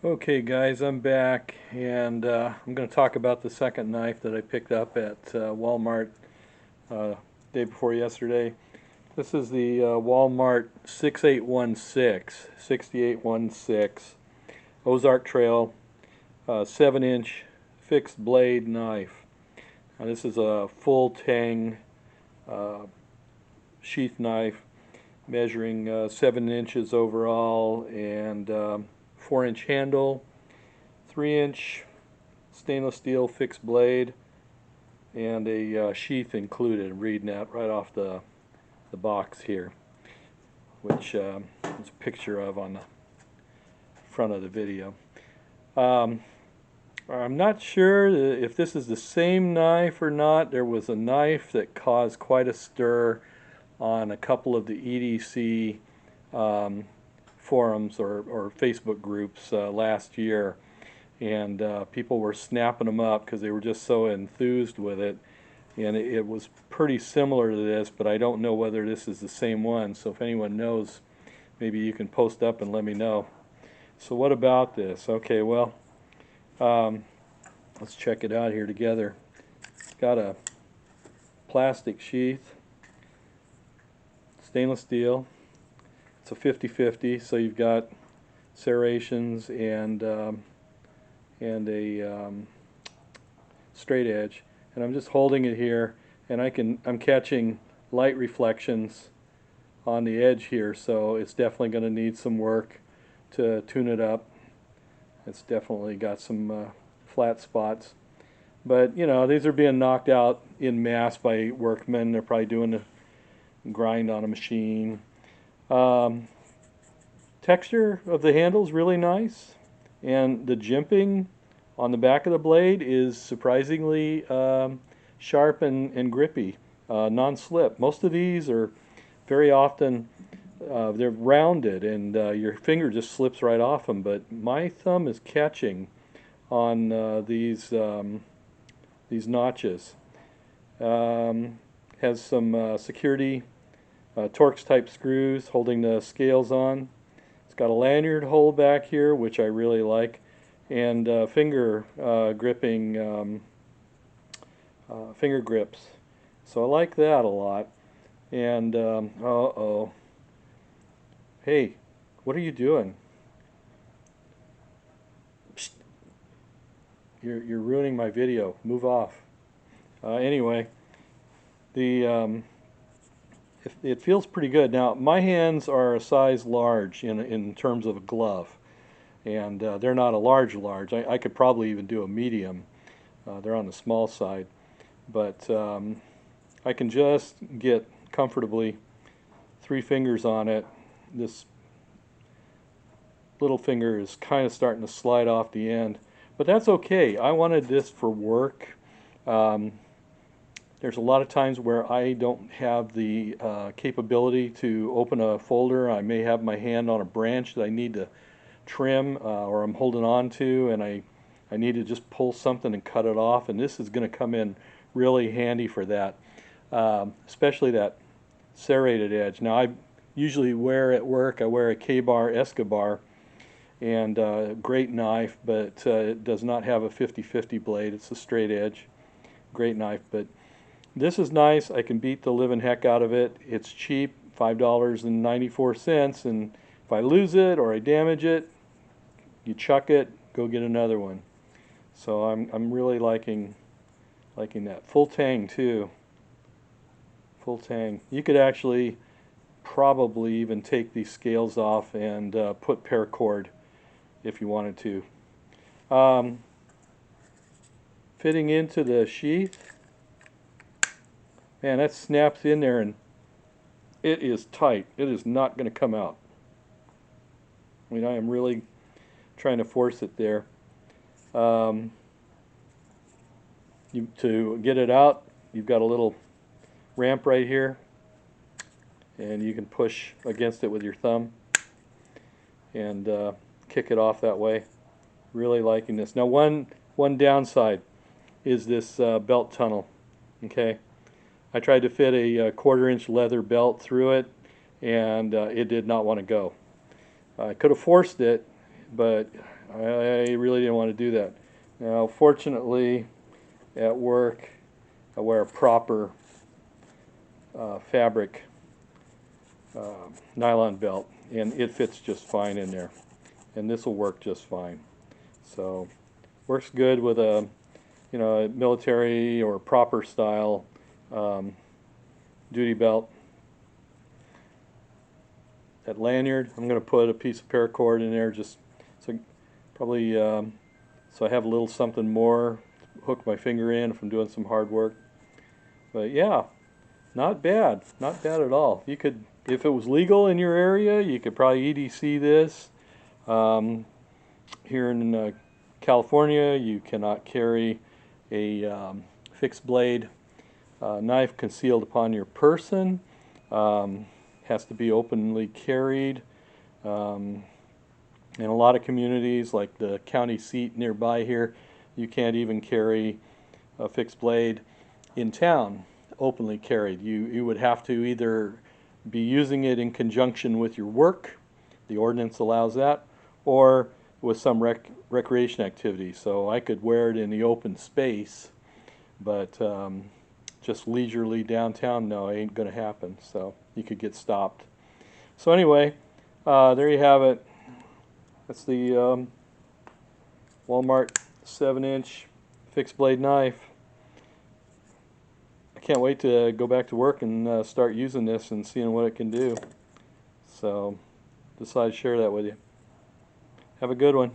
Okay guys, I'm back and I'm going to talk about the second knife that I picked up at Walmart day before yesterday. This is the Walmart 6816 Ozark Trail 7-inch fixed blade knife. Now, this is a full tang uh, sheath knife measuring 7 inches overall and 4-inch handle, 3-inch stainless steel fixed blade, and a sheath included. I'm reading that right off the box here, which is a picture of on the front of the video. I'm not sure if this is the same knife or not. There was a knife that caused quite a stir on a couple of the EDC forums or Facebook groups last year, and people were snapping them up because they were just so enthused with it, and it was pretty similar to this, but I don't know whether this is the same one. So if anyone knows, maybe you can post up and let me know. So what about this? Okay, well, let's check it out here together. It's got a plastic sheath, stainless steel. It's a 50-50, so you've got serrations and a straight edge. And I'm just holding it here, and I'm catching light reflections on the edge here, so it's definitely going to need some work to tune it up. It's definitely got some flat spots, but you know, these are being knocked out in mass by workmen. They're probably doing a grind on a machine. Texture of the handle is really nice, and the jimping on the back of the blade is surprisingly sharp and grippy, non-slip. Most of these are very often they're rounded, and your finger just slips right off them, but my thumb is catching on these notches. Has some security Torx type screws holding the scales on. It's got a lanyard hole back here, which I really like, and finger gripping finger grips. So I like that a lot. And uh-oh. Hey, what are you doing? Psst. You're ruining my video. Move off. Anyway, the it feels pretty good. Now, my hands are a size large in terms of a glove, and they're not a large. I could probably even do a medium. They're on the small side, but I can just get comfortably 3 fingers on it. This little finger is kind of starting to slide off the end, but that's okay. I wanted this for work. There's a lot of times where I don't have the capability to open a folder. I may have my hand on a branch that I need to trim, or I'm holding on to, and I need to just pull something and cut it off, and this is going to come in really handy for that, especially that serrated edge. Now, I usually wear at work, I wear a KA-BAR Eskabar, and great knife, but it does not have a 50-50 blade. It's a straight edge. Great knife, but this is nice. I can beat the living heck out of it. It's cheap, $5.94, and if I lose it or I damage it, you chuck it, go get another one. So I'm really liking that. Full tang too. Full tang. You could actually probably even take these scales off and put paracord if you wanted to. Fitting into the sheath. Man, that snaps in there and it is tight. It is not going to come out. I mean, I am really trying to force it there. To get it out, you've got a little ramp right here, and you can push against it with your thumb and kick it off that way. Really liking this. Now, one downside is this belt tunnel. Okay. I tried to fit a 1/4-inch leather belt through it, and it did not want to go. I could have forced it, but I really didn't want to do that. Now, fortunately, at work, I wear a proper fabric nylon belt, and it fits just fine in there. And this will work just fine. So, works good with a military or proper style duty belt. That lanyard, I'm going to put a piece of paracord in there, just so probably so I have a little something more to hook my finger in if I'm doing some hard work. But yeah, not bad at all. You could, if it was legal in your area, you could probably EDC this. Here in California, you cannot carry a fixed blade knife concealed upon your person. Has to be openly carried. In a lot of communities, like the county seat nearby here, you can't even carry a fixed blade in town openly carried. You would have to either be using it in conjunction with your work, the ordinance allows that, or with some recreation activity. So I could wear it in the open space, but just leisurely downtown, no, it ain't going to happen. So you could get stopped. So anyway, there you have it. That's the Walmart 7-inch fixed blade knife. I can't wait to go back to work and start using this and seeing what it can do. So decided to share that with you. Have a good one.